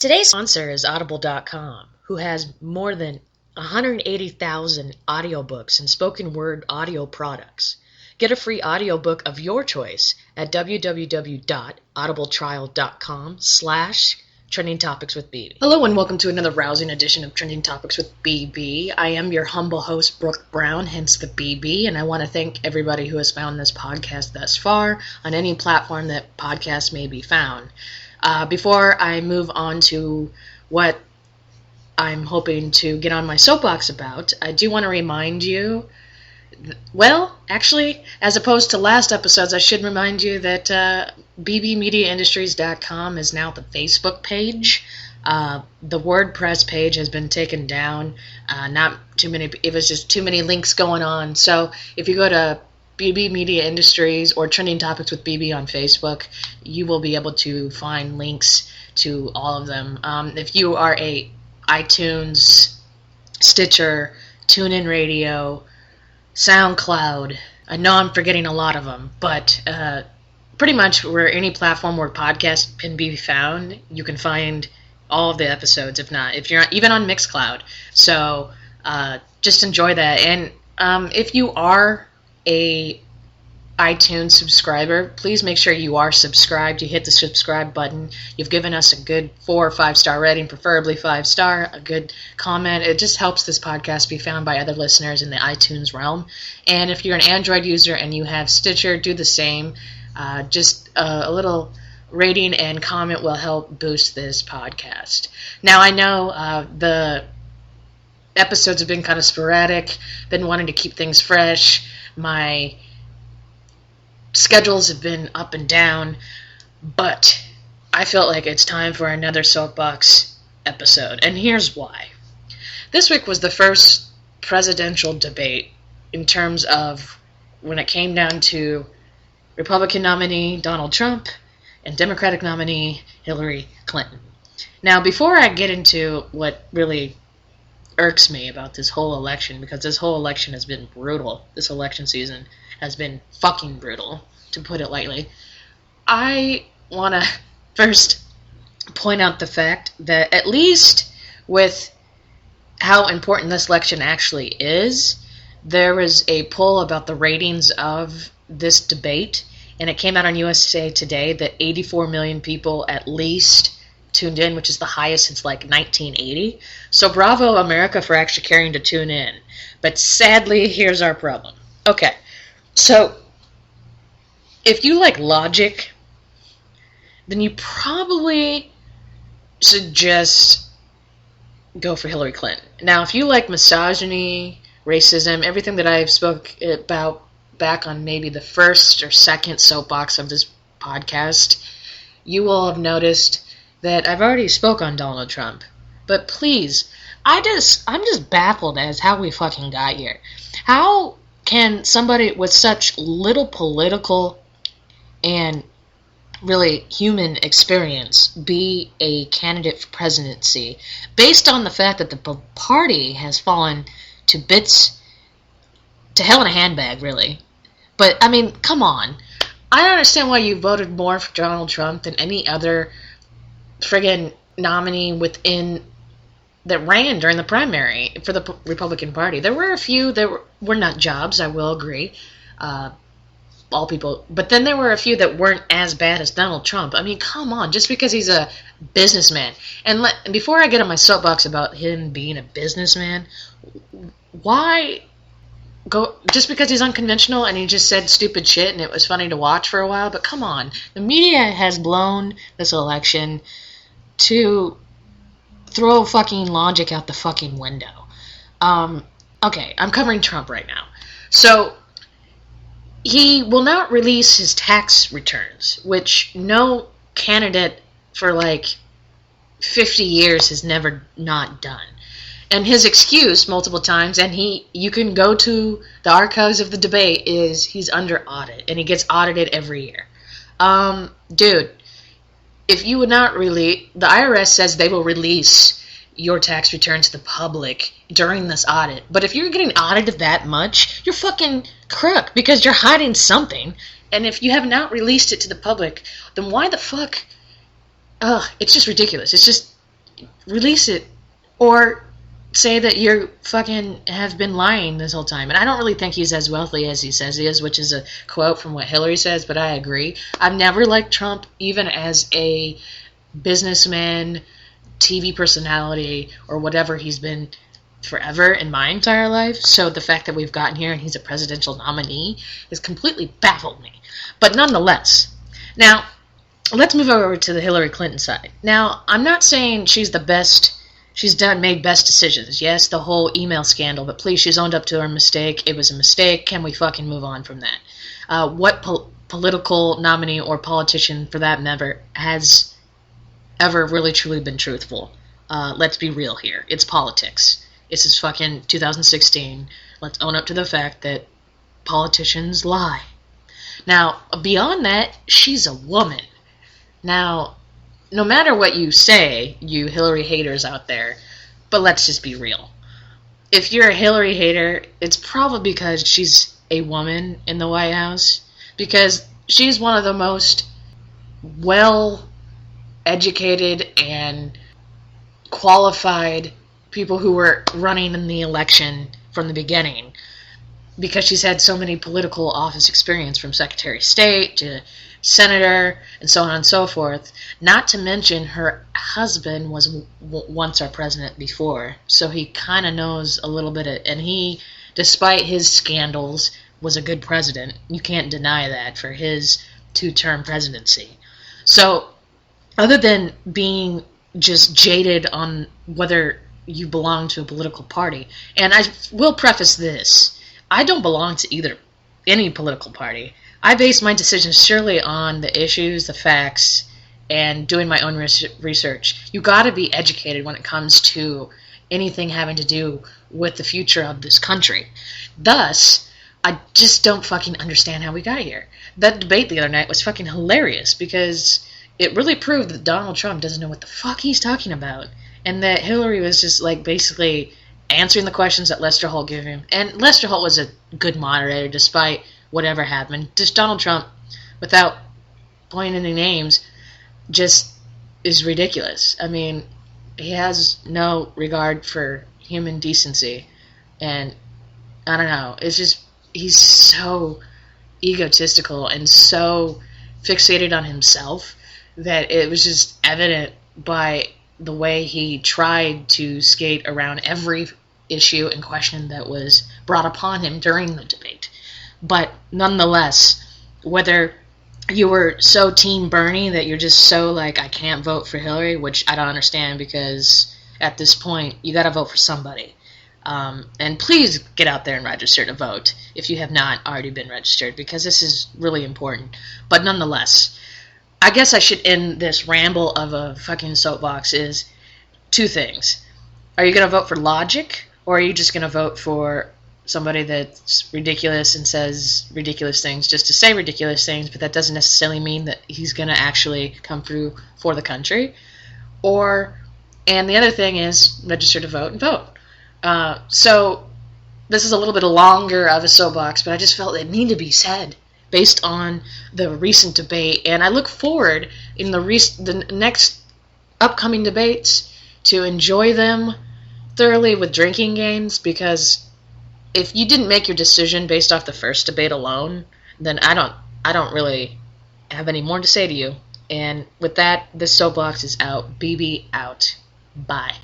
Today's sponsor is Audible.com, who has more than 180,000 audiobooks and spoken word audio products. Get a free audiobook of your choice at www.audibletrial.com/Trending Topics with BB. Hello and welcome to another rousing edition of Trending Topics with BB. I am your humble host, Brooke Brown, hence the BB, and I want to thank everybody who has found this podcast thus far on any platform that podcasts may be found. Before I move on to what I'm hoping to get on my soapbox about, I do want to remind you, well, actually, as opposed to last episodes, I should remind you that bbmediaindustries.com is now the Facebook page. The WordPress page has been taken down. It was just too many links going on. So if you go to BB Media Industries or Trending Topics with BB on Facebook, you will be able to find links to all of them. If you are a iTunes, Stitcher, TuneIn Radio, SoundCloud, I know I'm forgetting a lot of them, but pretty much where any platform where podcasts can be found, you can find all of the episodes, if you're not, even on Mixcloud. So just enjoy that. And if you are a iTunes subscriber, please make sure you are subscribed. You hit the subscribe button. You've given us a good 4 or 5 star rating, preferably 5-star, a good comment. It just helps this podcast be found by other listeners in the iTunes realm. And if you're an Android user and you have Stitcher, do the same. Just a little rating and comment will help boost this podcast. Now, I know the episodes have been kind of sporadic, been wanting to keep things fresh. My schedules have been up and down, but I felt like it's time for another soapbox episode, and here's why. This week was the first presidential debate in terms of when it came down to Republican nominee Donald Trump and Democratic nominee Hillary Clinton. Now, before I get into what really irks me about this whole election, because this whole election has been brutal. This election season has been fucking brutal, to put it lightly. I want to first point out the fact that at least with how important this election actually is, there was a poll about the ratings of this debate, and it came out on USA Today that 84 million people at least tuned in, which is the highest since like 1980. So bravo America for actually caring to tune in. But sadly, here's our problem. Okay, so if you like logic, then you probably should just go for Hillary Clinton. Now, if you like misogyny, racism, everything that I've spoke about back on maybe the first or second soapbox of this podcast, you will have noticed that I've already spoke on Donald Trump. But please, I'm just baffled as how we fucking got here. How can somebody with such little political and really human experience be a candidate for presidency based on the fact that the party has fallen to bits, to hell in a handbag, really? But, I mean, come on. I don't understand why you voted more for Donald Trump than any other friggin' nominee within that ran during the primary for the Republican Party. There were a few that were nut jobs, I will agree. All people, but then there were a few that weren't as bad as Donald Trump. I mean, come on, just because he's a businessman. And before I get on my soapbox about him being a businessman, why go just because he's unconventional and he just said stupid shit and it was funny to watch for a while? But come on, the media has blown this election to throw fucking logic out the fucking window. Okay, I'm covering Trump right now. So he will not release his tax returns, which no candidate for like 50 years has never not done. And his excuse multiple times, and you can go to the archives of the debate, is he's under audit, and he gets audited every year. Dude, if you would not release, the IRS says they will release your tax return to the public during this audit. But if you're getting audited that much, you're fucking crook, because you're hiding something. And if you have not released it to the public, then why the fuck? It's just ridiculous. It's just release it. Or say that you fucking have been lying this whole time. And I don't really think he's as wealthy as he says he is, which is a quote from what Hillary says, but I agree. I've never liked Trump, even as a businessman, TV personality, or whatever he's been forever in my entire life. So the fact that we've gotten here and he's a presidential nominee has completely baffled me. But nonetheless, now let's move over to the Hillary Clinton side. Now, I'm not saying she's the best. She's made best decisions. Yes, the whole email scandal, but please, she's owned up to her mistake. It was a mistake. Can we fucking move on from that? What political nominee or politician, for that matter, has ever really truly been truthful? Let's be real here. It's politics. This is fucking 2016. Let's own up to the fact that politicians lie. Now, beyond that, she's a woman. Now, no matter what you say, you Hillary haters out there, but let's just be real. If you're a Hillary hater, it's probably because she's a woman in the White House, because she's one of the most well-educated and qualified people who were running in the election from the beginning, because she's had so many political office experience, from Secretary of State to senator, and so on and so forth. Not to mention her husband was once our president before, so he kind of knows a little bit and he, despite his scandals, was a good president. You can't deny that for his 2-term presidency. So, other than being just jaded on whether you belong to a political party, and I will preface this, I don't belong to any political party. I base my decisions surely on the issues, the facts, and doing my own research. You got to be educated when it comes to anything having to do with the future of this country. Thus, I just don't fucking understand how we got here. That debate the other night was fucking hilarious, because it really proved that Donald Trump doesn't know what the fuck he's talking about, and that Hillary was just like basically answering the questions that Lester Holt gave him. And Lester Holt was a good moderator despite whatever happened. Just Donald Trump, without pointing any names, just is ridiculous. I mean, he has no regard for human decency, and I don't know, it's just, he's so egotistical and so fixated on himself that it was just evident by the way he tried to skate around every issue and question that was brought upon him during the debate. But nonetheless, whether you were so Team Bernie that you're just so like, I can't vote for Hillary, which I don't understand, because at this point, you gotta vote for somebody. And please get out there and register to vote if you have not already been registered, because this is really important. But nonetheless, I guess I should end this ramble of a fucking soapbox is 2 things. Are you gonna vote for logic, or are you just gonna vote for somebody that's ridiculous and says ridiculous things just to say ridiculous things, but that doesn't necessarily mean that he's going to actually come through for the country? And the other thing is, register to vote and vote. So this is a little bit longer of a soapbox, but I just felt it needed to be said based on the recent debate, and I look forward in the next upcoming debates to enjoy them thoroughly with drinking games, because if you didn't make your decision based off the first debate alone, then I don't really have any more to say to you. And with that, this soapbox is out. BB out. Bye.